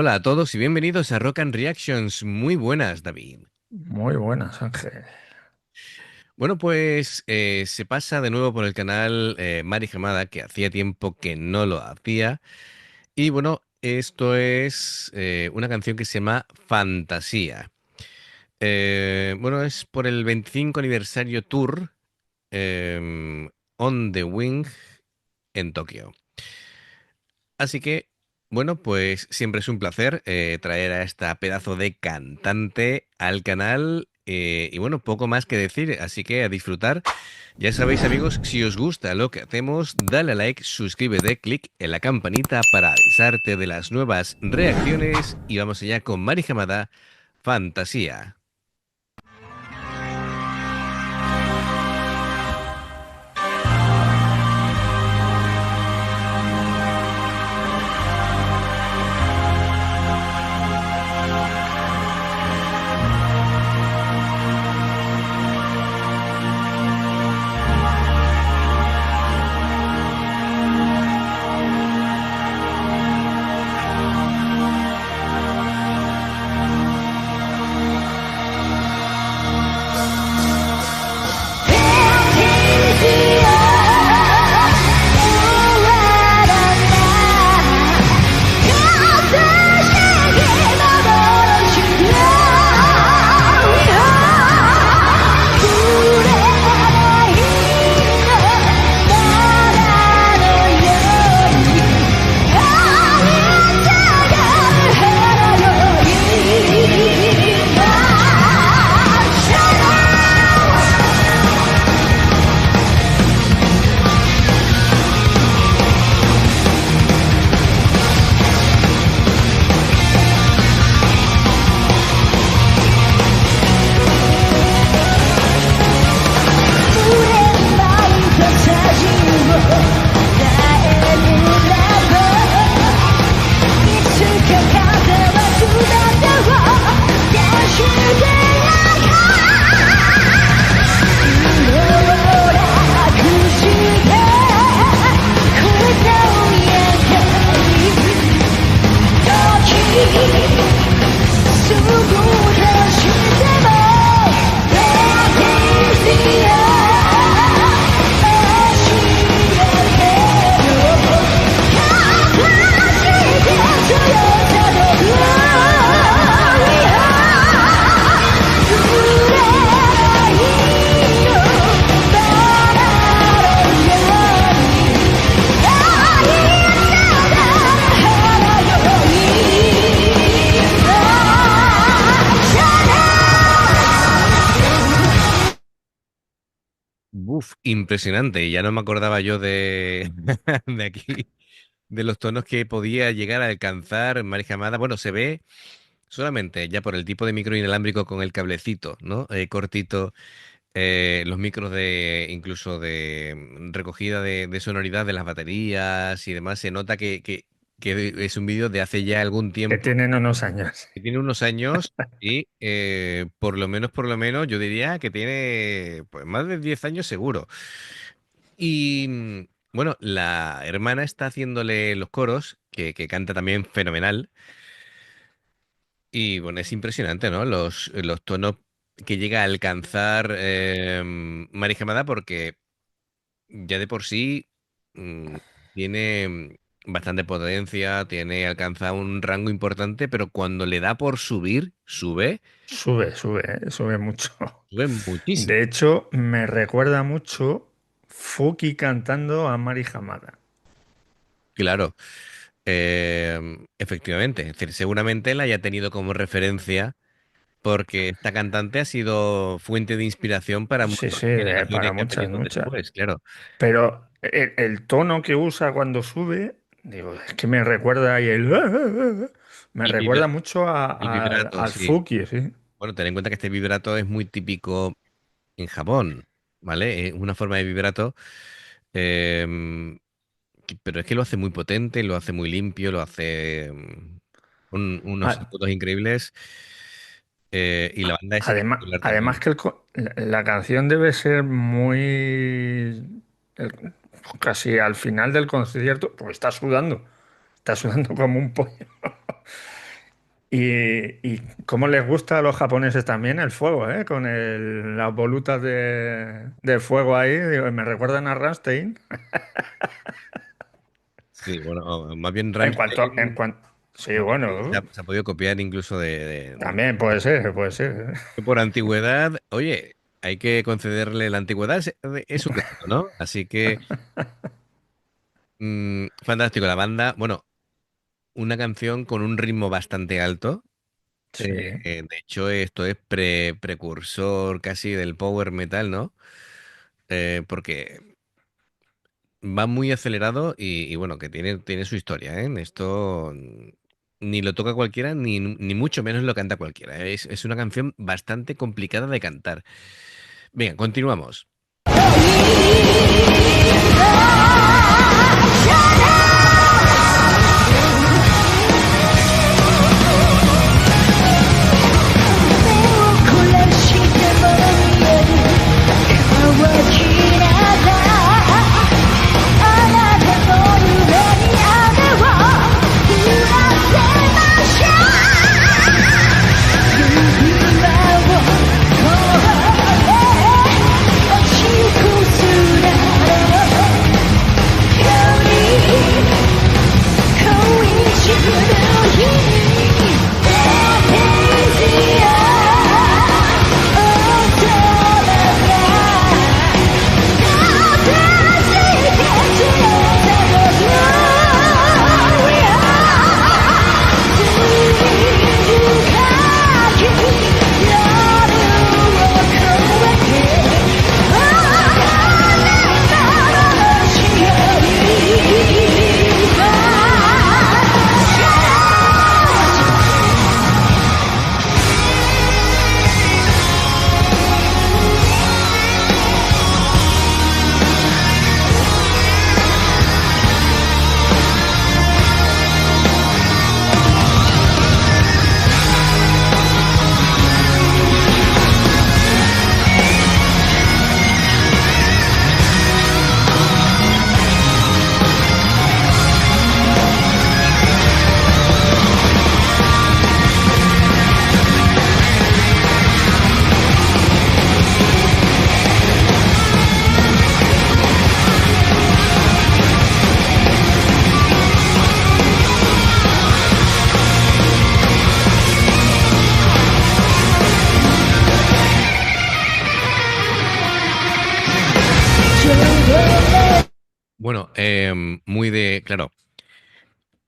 Hola a todos y bienvenidos a Rock and Reactions. Muy buenas, David. Muy buenas, Ángel. Bueno, pues se pasa de nuevo por el canal Mari Gemada, que hacía tiempo que no lo hacía. Y bueno, esto es una canción que se llama Fantasía. Bueno, es por el 25 aniversario tour On the Wing en Tokio. Así que, bueno, pues siempre es un placer traer a esta pedazo de cantante al canal. Y bueno, poco más que decir, así que a disfrutar. Ya sabéis, amigos, si os gusta lo que hacemos, dale a like, suscríbete, clic en la campanita para avisarte de las nuevas reacciones. Y vamos allá con Mari Hamada, Fantasía. Uf, impresionante. Ya no me acordaba yo de, de aquí, de los tonos que podía llegar a alcanzar Mari Hamada. Bueno, se ve solamente ya por el tipo de micro inalámbrico con el cablecito, ¿no? Cortito, los micros de incluso de recogida de sonoridad de las baterías y demás. Se nota que es un vídeo de hace ya algún Que tiempo, tienen unos años. que tiene unos años y por lo menos, yo diría que tiene pues, más de 10 años seguro. Y bueno, la hermana está haciéndole los coros, que canta también fenomenal. Y bueno, es impresionante, ¿no? Los tonos que llega a alcanzar Mari Jamada, porque ya de por sí mm, tiene bastante potencia, alcanza un rango importante, pero cuando le da por subir, Sube mucho. sube muchísimo. De hecho, me recuerda mucho Fuki cantando a Mari Hamada. Claro, efectivamente. Es decir, seguramente la haya tenido como referencia porque esta cantante ha sido fuente de inspiración para Sí, muchas sí, generaciones para que han muchas, venido muchas. después, claro. Pero el tono que usa cuando sube, digo, es que me recuerda y me El, recuerda vibra- mucho el al, vibrato, al sí. Fuki, sí. Bueno, ten en cuenta que este vibrato es muy típico en Japón, ¿vale? Es una forma de vibrato, em, pero es que lo hace muy potente, lo hace muy limpio, lo hace unos A- agudos increíbles. Y la banda es Además, espectacular además también. que la canción debe ser muy... el- casi al final del concierto, pues está sudando como un pollo. Y cómo les gusta a los japoneses también el fuego, ¿eh? Con las volutas de fuego ahí, digo, me recuerdan a Rammstein. Sí, bueno, más bien En Rammstein cuanto, sí, bueno, se ha podido copiar incluso también puede ser, puede ser. por antigüedad. Oye, hay que concederle la antigüedad, es un delito, ¿no? Así que, fantástico la banda. Bueno, una canción con un ritmo bastante alto. Sí. De hecho, esto es precursor casi del power metal, ¿no? Porque va muy acelerado y bueno, que tiene su historia, ¿eh? Esto ni lo toca cualquiera, ni mucho menos lo canta cualquiera. Es una canción bastante complicada de cantar. Venga, continuamos. Bueno, muy de, claro,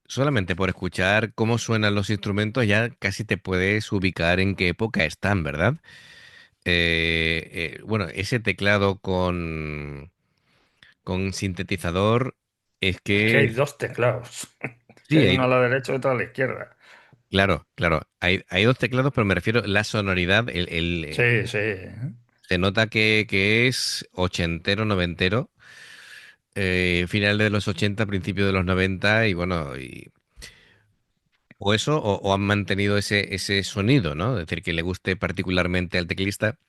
solamente por escuchar cómo suenan los instrumentos ya casi te puedes ubicar en qué época están, ¿verdad? Bueno, ese teclado con sintetizador es Es que hay que dos teclados, que sí, hay uno a la derecha y otro a la izquierda. claro, claro, hay dos teclados, pero me refiero a la sonoridad, Sí, sí. se nota que es ochentero, noventero, final de los 80, principio de los 90 y bueno, o eso, o han mantenido ese sonido, ¿no? Es decir, que le guste particularmente al teclista.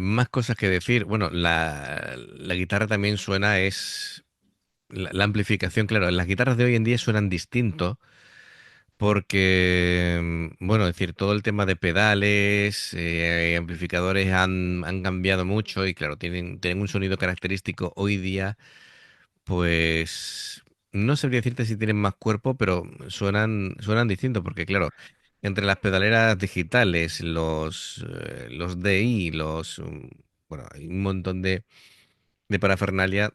Más cosas que decir. Bueno, la guitarra también suena, es la amplificación, claro, las guitarras de hoy en día suenan distinto porque, bueno, es decir, todo el tema de pedales, amplificadores han cambiado mucho y claro, tienen un sonido característico hoy día. Pues no sabría decirte si tienen más cuerpo, pero suenan distintos, porque claro, entre las pedaleras digitales, los DI, bueno, hay un montón de parafernalia,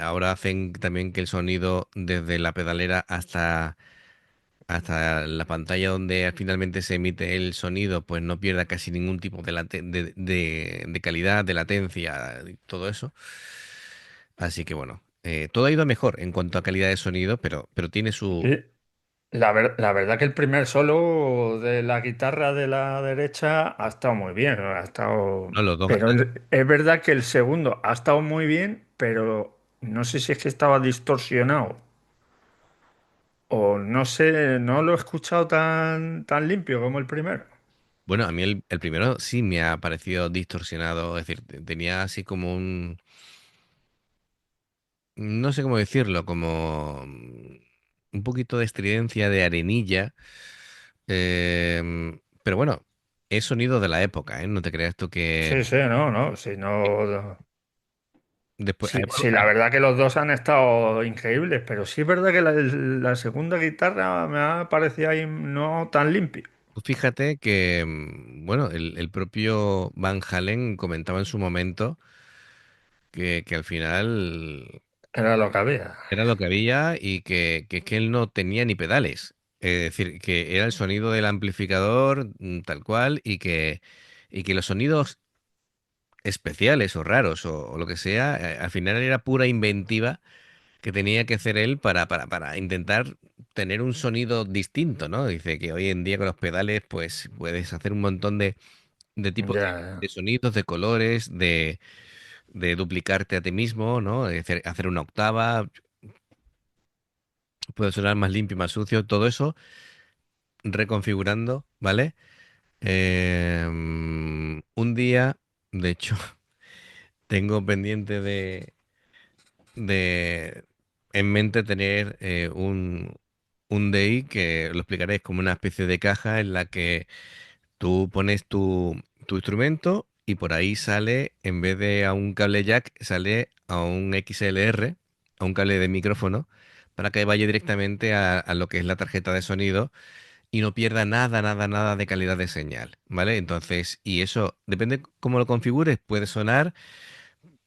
ahora hacen también que el sonido desde la pedalera hasta la pantalla donde finalmente se emite el sonido, pues no pierda casi ningún tipo de calidad, de latencia, y todo eso. Así que bueno, todo ha ido mejor en cuanto a calidad de sonido, pero tiene su... Sí. La verdad que el primer solo de la guitarra de la derecha ha estado muy bien, ha estado... No, los dos Pero están... es verdad que el segundo ha estado muy bien, pero no sé si es que estaba distorsionado o no sé, no lo he escuchado tan limpio como el primero. Bueno, a mí el primero sí me ha parecido distorsionado, es decir, tenía así como un... No sé cómo decirlo, como... un poquito de estridencia de arenilla, pero bueno, es sonido de la época, ¿eh? No te creas tú que Sí, sí, no, no, si no. después Sí, sí, la verdad que los dos han estado increíbles, pero sí es verdad que la segunda guitarra me ha parecido ahí no tan limpia. tú fíjate que, bueno, el propio Van Halen comentaba en su momento que al final Era lo que había. era lo que había y que él no tenía ni pedales. Es decir, que era el sonido del amplificador tal cual y que los sonidos especiales o raros o lo que sea, al final era pura inventiva que tenía que hacer él para intentar tener un sonido distinto, ¿no? Dice que hoy en día con los pedales pues puedes hacer un montón de tipos Ya, de ya. sonidos, de colores, de duplicarte a ti mismo, ¿no? De hacer una octava, puede sonar más limpio, más sucio, todo eso reconfigurando, ¿vale? Un día, de hecho, tengo pendiente de en mente tener un DI que lo explicaré, es como una especie de caja en la que tú pones tu instrumento y por ahí sale, en vez de a un cable jack, sale a un XLR, a un cable de micrófono, para que vaya directamente a lo que es la tarjeta de sonido y no pierda nada, nada, nada de calidad de señal, ¿vale? Entonces, y eso, depende cómo lo configures, puede sonar.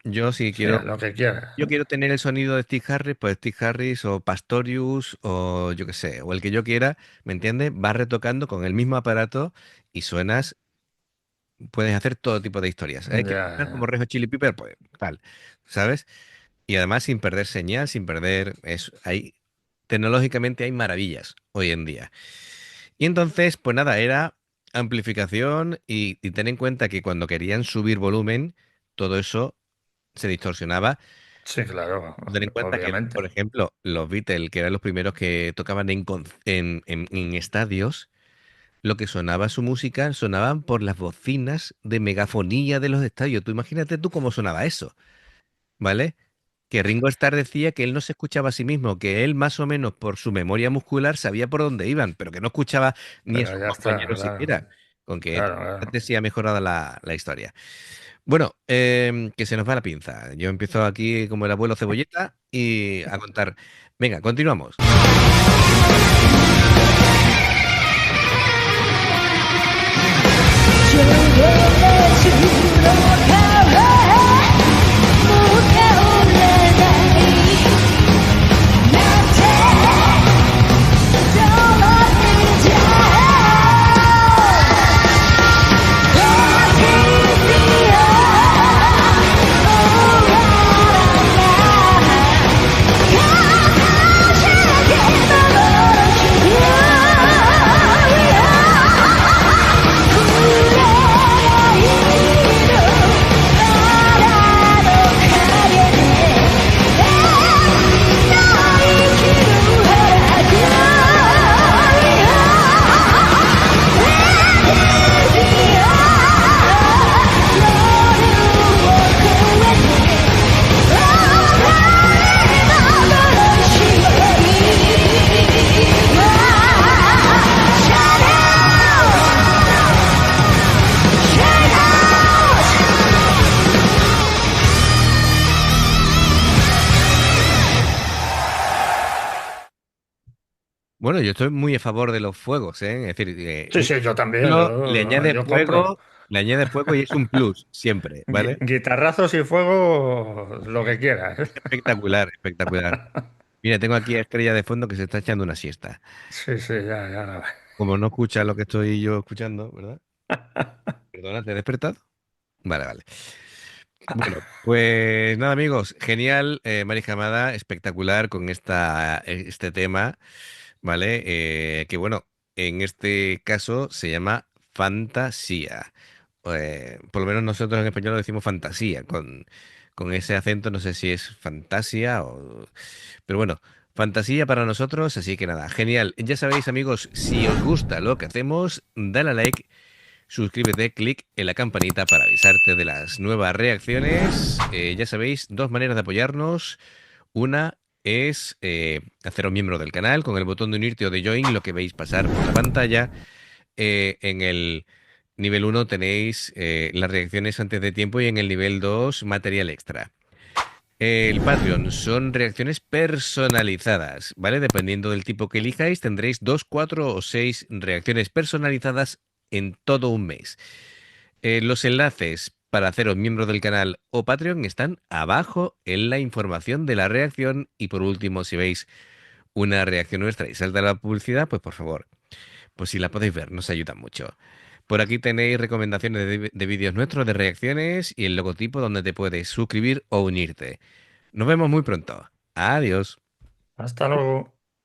Yo si Sí, quiero, lo que quieras. yo quiero tener el sonido de Steve Harris, pues Steve Harris o Pastorius o yo qué sé, o el que yo quiera, ¿me entiendes? Vas retocando con el mismo aparato y suenas, puedes hacer todo tipo de historias. Ya, ¿Quieres sonar como ya. Red Hot Chili Pepper? Pues tal, ¿sabes? Y además sin perder señal, sin perder, tecnológicamente hay maravillas hoy en día. Y entonces, pues nada, era amplificación y ten en cuenta que cuando querían subir volumen, todo eso se distorsionaba. Sí, claro, Ten en cuenta que, obviamente. por ejemplo, los Beatles, que eran los primeros que tocaban en estadios, lo que sonaba su música sonaban por las bocinas de megafonía de los estadios. Tú imagínate tú cómo sonaba eso, ¿vale? Que Ringo Starr decía que él no se escuchaba a sí mismo, que él más o menos por su memoria muscular sabía por dónde iban, pero que no escuchaba ni a Pero sus ya está, compañeros claro, siquiera, con que claro, claro. antes sí ha mejorado la historia. Bueno, que se nos va la pinza. Yo empiezo aquí como el abuelo Cebolleta y a contar. Venga, continuamos. Bueno, yo estoy muy a favor de los fuegos, ¿eh? Es decir, Sí, sí, yo también, yo compro. le añade fuego y es un plus, siempre, ¿vale? Guitarrazos y fuego, lo que quieras. Espectacular, espectacular. Mira, tengo aquí a Estrella de fondo que se está echando una siesta. Sí, sí, ya, ya. Como no escucha lo que estoy yo escuchando, ¿verdad? Perdona, ¿te he despertado? Vale, vale. Bueno, pues nada, amigos, genial, Mari Jamada, espectacular con este tema, ¿vale? Que bueno, en este caso se llama fantasía. Por lo menos nosotros en español lo decimos fantasía, con ese acento, no sé si es fantasía o... Pero bueno, fantasía para nosotros, así que nada, genial. Ya sabéis, amigos, si os gusta lo que hacemos, dale a like. Suscríbete, clic en la campanita para avisarte de las nuevas reacciones. Ya sabéis, dos maneras de apoyarnos. Una es haceros miembro del canal con el botón de unirte o de join, lo que veis pasar por la pantalla. En el nivel uno tenéis las reacciones antes de tiempo y en el nivel 2 material extra. El Patreon son reacciones personalizadas, ¿vale? Dependiendo del tipo que elijáis, tendréis 2, 4 o 6 reacciones personalizadas en todo un mes. Los enlaces para haceros miembro del canal o Patreon están abajo en la información de la reacción. Y por último, si veis una reacción nuestra y salta la publicidad, pues por favor, pues si la podéis ver, nos ayuda mucho. Por aquí tenéis recomendaciones de vídeos nuestros, de reacciones y el logotipo donde te puedes suscribir o unirte. Nos vemos muy pronto. Adiós. Hasta luego.